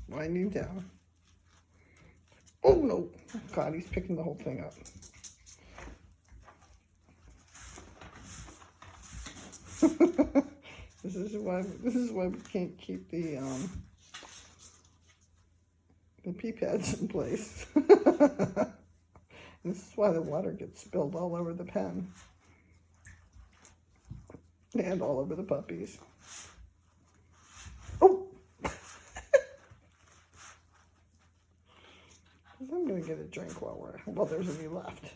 winding down. Oh no, God, he's picking the whole thing up. This is why we can't keep the pee pads in place. This is why the water gets spilled all over the pen and all over the puppies. Oh! I'm gonna get a drink while there's any left.